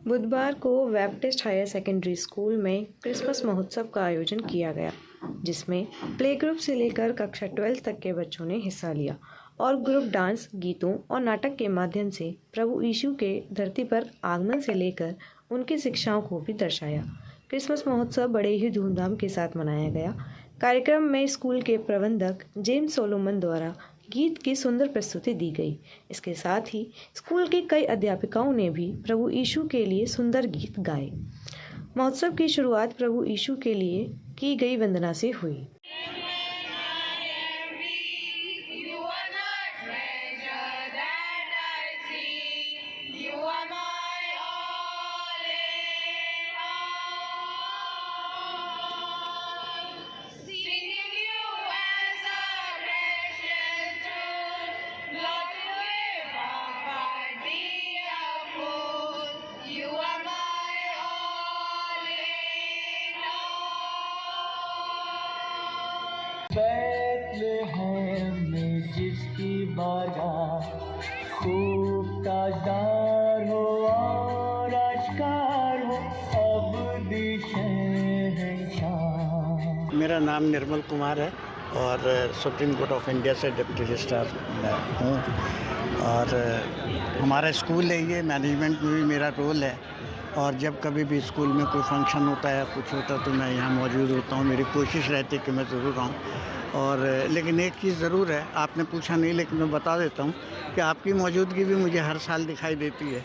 बुधवार को वेबटेस्ट higher secondary school में क्रिसमस महोत्सव का आयोजन किया गया, जिसमें प्ले ग्रुप से लेकर कक्षा 12 तक के बच्चों ने हिस्सा लिया और ग्रुप डांस, गीतों और नाटक के माध्यम से प्रभु यीशु के धरती पर आगमन से लेकर उनकी शिक्षाओं को भी दर्शाया। क्रिसमस महोत्सव बड़े ही धूमधाम के साथ मनाया गया। कार्यक्रम में स्कूल के प्रबंधक जेम्स सोलोमन द्वारा गीत की सुंदर प्रस्तुति दी गई। इसके साथ ही स्कूल की कई अध्यापिकाओं ने भी प्रभु यीशु के लिए सुंदर गीत गाए। महोत्सव की शुरुआत प्रभु यीशु के लिए की गई वंदना से हुई। बैतलहम में जिसकी बारात खूब ताजदार हो और आश्कार हो, अब शहंशाह। मेरा नाम निर्मल कुमार है और सुप्रीम कोर्ट ऑफ इंडिया से डिप्टी रजिस्ट्रार हूँ और हमारा स्कूल है, ये मैनेजमेंट में भी मेरा रोल है और जब कभी भी स्कूल में कोई फंक्शन होता है, कुछ होता है तो मैं यहाँ मौजूद होता हूँ। मेरी कोशिश रहती है कि मैं ज़रूर आऊँ। और लेकिन एक चीज़ ज़रूर है, आपने पूछा नहीं लेकिन मैं बता देता हूँ कि आपकी मौजूदगी भी मुझे हर साल दिखाई देती है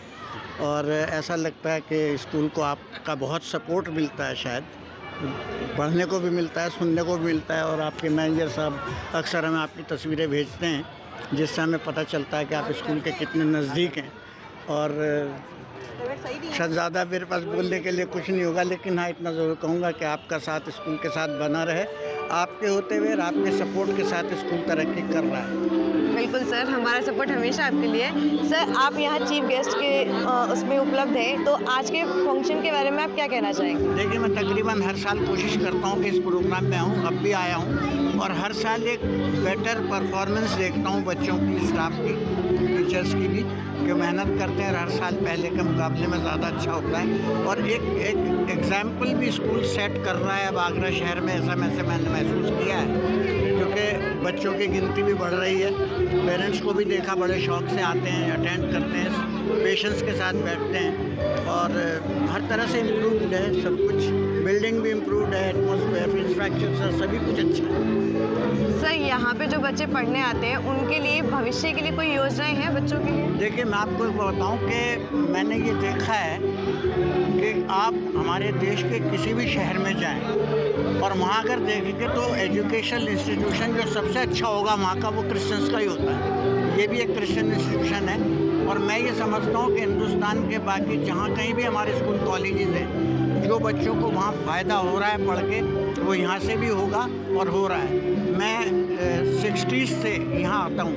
और ऐसा लगता है कि स्कूल को आपका बहुत सपोर्ट मिलता है, शायद पढ़ने को भी मिलता है, सुनने को भी मिलता है। और आपके मैनेजर साहब अक्सर हमें आपकी तस्वीरें भेजते हैं, जिससे हमें पता चलता है कि आप स्कूल के कितने नज़दीक हैं। और शायद ज़्यादा मेरे पास बोलने के लिए कुछ नहीं होगा, लेकिन हाँ इतना ज़रूर कहूँगा कि आपका साथ स्कूल के साथ बना रहे। आपके होते हुए और आपके सपोर्ट के साथ स्कूल तरक्की कर रहा है। बिल्कुल सर, हमारा सपोर्ट हमेशा आपके लिए। सर, आप यहाँ चीफ गेस्ट के उसमें उपलब्ध हैं, तो आज के फंक्शन के बारे में आप क्या कहना चाहेंगे? देखिए, मैं तकरीबन हर साल कोशिश करता हूँ कि इस प्रोग्राम में आऊँ, अब भी आया हूँ और हर साल एक बेटर परफॉर्मेंस देखता हूँ बच्चों की, स्टाफ की, टीचर्स की भी, कि मेहनत करते हैं और हर साल पहले के मुकाबले में ज़्यादा अच्छा होता है। और एक एग्जाम्पल भी स्कूल सेट कर रहा है अब आगरा शहर में, ऐसा मैंने महसूस किया है, क्योंकि बच्चों की गिनती भी बढ़ रही है। पेरेंट्स को भी देखा, बड़े शौक़ से आते हैं, अटेंड करते हैं, पेशेंस के साथ बैठते हैं और हर तरह से इम्प्रूव्ड है सब कुछ। बिल्डिंग भी इम्प्रूव्ड है, एटमॉस्फेयर, इंफ्रास्ट्रक्चर सभी कुछ अच्छा है। सर, यहाँ पे जो बच्चे पढ़ने आते हैं उनके लिए भविष्य के लिए कोई योजनाएं हैं बच्चों के लिए? देखिए, मैं आपको बताऊं कि मैंने ये देखा है कि आप हमारे देश के किसी भी शहर में जाएं और वहाँ अगर देखेंगे तो एजुकेशनल इंस्टीट्यूशन जो सबसे अच्छा होगा वहाँ का, वो क्रिश्चियंस का ही होता है। ये भी एक क्रिश्चियन इंस्टीट्यूशन है और मैं ये समझता हूँ कि हिंदुस्तान के बाकी जहाँ कहीं भी हमारे स्कूल कॉलेजेस हैं, जो बच्चों को वहाँ फ़ायदा हो रहा है पढ़ के, वो यहाँ से भी होगा और हो रहा है। मैं 60s से यहाँ आता हूँ,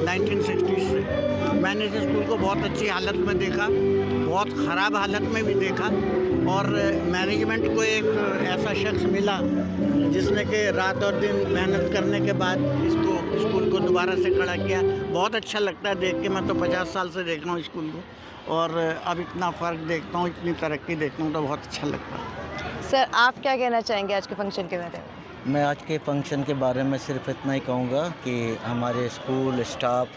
1960s से। मैंने इस स्कूल को बहुत अच्छी हालत में देखा, बहुत ख़राब हालत में भी देखा और मैनेजमेंट को एक ऐसा शख्स मिला जिसने कि रात और दिन मेहनत करने के बाद इसको स्कूल को दोबारा से खड़ा किया। बहुत अच्छा लगता है देख के। मैं तो 50 साल से देख रहा हूँ स्कूल को और अब इतना फ़र्क देखता हूँ, इतनी तरक्की देखता हूँ तो बहुत अच्छा लगता है। सर, आप क्या कहना चाहेंगे आज के फंक्शन के बारे में? मैं आज के फंक्शन के बारे में सिर्फ इतना ही कहूँगा कि हमारे स्कूल स्टाफ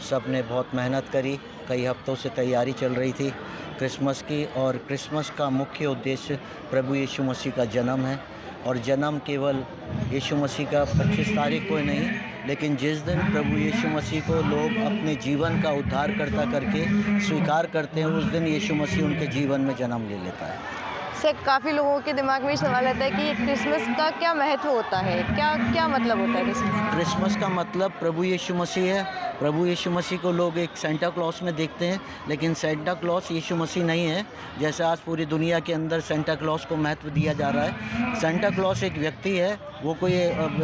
सब ने बहुत मेहनत करी। कई हफ्तों से तैयारी चल रही थी क्रिसमस की और क्रिसमस का मुख्य उद्देश्य प्रभु यीशु मसीह का जन्म है। और जन्म केवल यीशु मसीह का 25 तारीख को ही नहीं, लेकिन जिस दिन प्रभु यीशु मसीह को लोग अपने जीवन का उद्धारकर्ता करके स्वीकार करते हैं, उस दिन यीशु मसीह उनके जीवन में जन्म ले लेता है। सर, काफ़ी लोगों के दिमाग में ये सवाल आता है कि ये क्रिसमस का क्या महत्व होता है, क्या मतलब होता है क्रिसमस? क्रिसमस का मतलब प्रभु यीशु मसीह है। प्रभु यीशु मसीह को लोग एक सेंटा क्लॉस में देखते हैं, लेकिन सेंटा क्लॉस यीशु मसीह नहीं है। जैसे आज पूरी दुनिया के अंदर सेंटा क्लॉस को महत्व दिया जा रहा है। सेंटा क्लॉस एक व्यक्ति है, वो कोई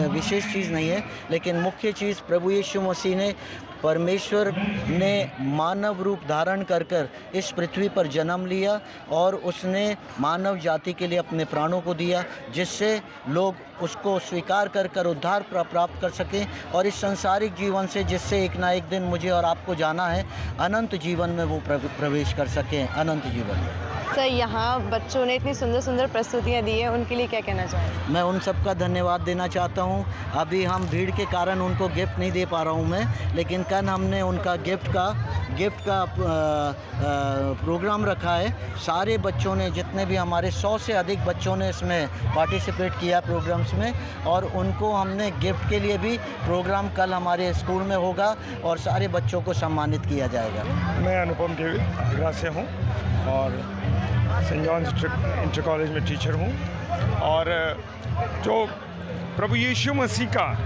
विशेष चीज़ नहीं है, लेकिन मुख्य चीज़ प्रभु यीशु मसीह ने परमेश्वर ने मानव रूप धारण कर कर इस पृथ्वी पर जन्म लिया और उसने मानव जाति के लिए अपने प्राणों को दिया, जिससे लोग उसको स्वीकार कर कर उद्धार प्राप्त कर सकें और इस सांसारिक जीवन से, जिससे एक ना एक दिन मुझे और आपको जाना है, अनंत जीवन में वो प्रवेश कर सकें, अनंत जीवन में। सर, यहाँ बच्चों ने इतनी सुंदर सुंदर प्रस्तुतियाँ दी हैं, उनके लिए क्या कहना चाहेंगे? मैं उन सब का धन्यवाद देना चाहता हूँ। अभी हम भीड़ के कारण उनको गिफ्ट नहीं दे पा रहा हूँ मैं, लेकिन कल हमने उनका गिफ्ट का प्रोग्राम रखा है। सारे बच्चों ने, जितने भी हमारे 100 से अधिक बच्चों ने इसमें पार्टिसिपेट किया प्रोग्राम्स में, और उनको हमने गिफ्ट के लिए भी प्रोग्राम कल हमारे स्कूल में होगा और सारे बच्चों को सम्मानित किया जाएगा। मैं अनुपम डेविड आगरा से हूँ और सेंट जॉन्स इंटर कॉलेज में टीचर हूँ। और जो प्रभु यीशु मसीह का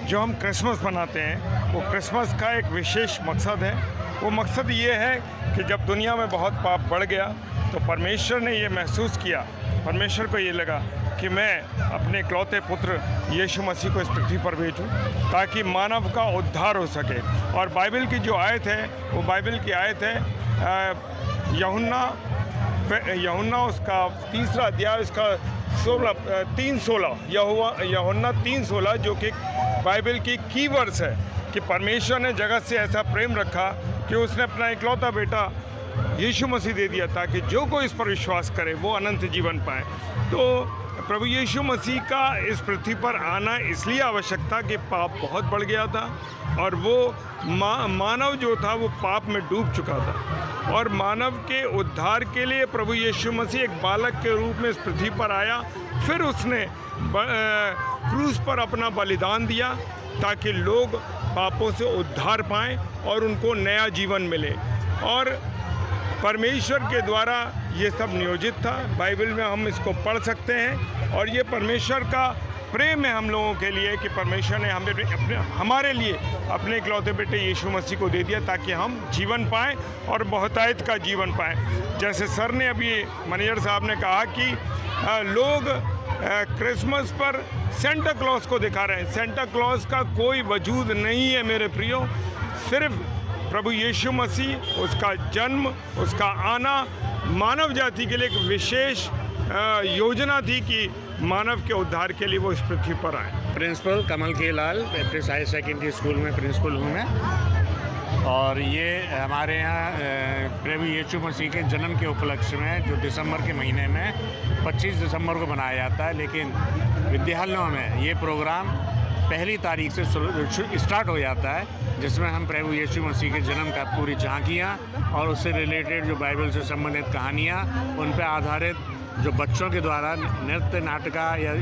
जो हम क्रिसमस मनाते हैं, वो क्रिसमस का एक विशेष मकसद है। वो मकसद ये है कि जब दुनिया में बहुत पाप बढ़ गया तो परमेश्वर ने ये महसूस किया, परमेश्वर को ये लगा कि मैं अपने इकलौते पुत्र यीशु मसीह को इस पृथ्वी पर भेजूं ताकि मानव का उद्धार हो सके। और बाइबल की जो आयत है, वो बाइबल की आयत है यूहन्ना उसका 3रा अध्याय उसका 3:16, यूहन्ना 3:16, जो कि बाइबल की कीवर्ड्स है कि परमेश्वर ने जगत से ऐसा प्रेम रखा कि उसने अपना इकलौता बेटा यीशु मसीह दे दिया ताकि जो कोई इस पर विश्वास करे वो अनंत जीवन पाए। तो प्रभु यीशु मसीह का इस पृथ्वी पर आना इसलिए आवश्यक था कि पाप बहुत बढ़ गया था और वो मानव जो था वो पाप में डूब चुका था। और मानव के उद्धार के लिए प्रभु यीशु मसीह एक बालक के रूप में इस पृथ्वी पर आया। फिर उसने क्रूस पर अपना बलिदान दिया ताकि लोग पापों से उद्धार पाएं और उनको नया जीवन मिले। और परमेश्वर के द्वारा ये सब नियोजित था। बाइबल में हम इसको पढ़ सकते हैं और ये परमेश्वर का प्रेम है हम लोगों के लिए कि परमेश्वर ने हमारे लिए अपने इकलौते बेटे यीशु मसीह को दे दिया ताकि हम जीवन पाएं और बहुतायत का जीवन पाएं। जैसे सर ने अभी, मैनेजर साहब ने कहा कि लोग क्रिसमस पर सेंटा क्लॉज को दिखा रहे हैं। सेंटा क्लॉज का कोई वजूद नहीं है मेरे प्रियो, सिर्फ प्रभु यीशु मसीह, उसका जन्म, उसका आना मानव जाति के लिए एक विशेष योजना थी कि मानव के उद्धार के लिए वो इस पृथ्वी पर आए। प्रिंसिपल कमल के लाल बैप्टिस्ट हायर सेकेंडरी स्कूल में प्रिंसिपल हूँ मैं। और ये हमारे यहाँ प्रभु यीशु मसीह के जन्म के उपलक्ष्य में जो दिसंबर के महीने में 25 दिसंबर को मनाया जाता है, लेकिन विद्यालयों में ये प्रोग्राम 1 तारीख से स्टार्ट हो जाता है, जिसमें हम प्रभु यीशु मसीह के जन्म का पूरी झांकियाँ और उससे रिलेटेड जो बाइबल से संबंधित कहानियाँ, उन पर आधारित जो बच्चों के द्वारा नृत्य नाटका या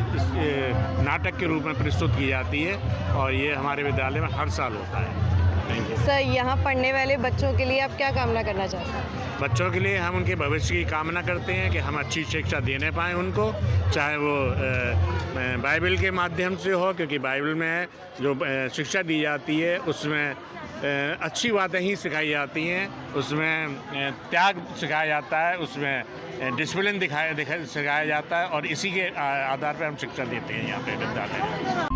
नाटक के रूप में प्रस्तुत की जाती है। और ये हमारे विद्यालय में हर साल होता है। थैंक यू सर, यहाँ पढ़ने वाले बच्चों के लिए आप क्या कामना करना चाहते हैं? बच्चों के लिए हम उनके भविष्य की कामना करते हैं कि हम अच्छी शिक्षा देने पाएँ उनको, चाहे वो बाइबल के माध्यम से हो, क्योंकि बाइबल में जो शिक्षा दी जाती है उसमें अच्छी बातें ही सिखाई जाती हैं, उसमें त्याग सिखाया जाता है, उसमें डिसिप्लिन सिखाया जाता है और इसी के आधार पर हम शिक्षा देते हैं यहाँ पे विद्यालय में।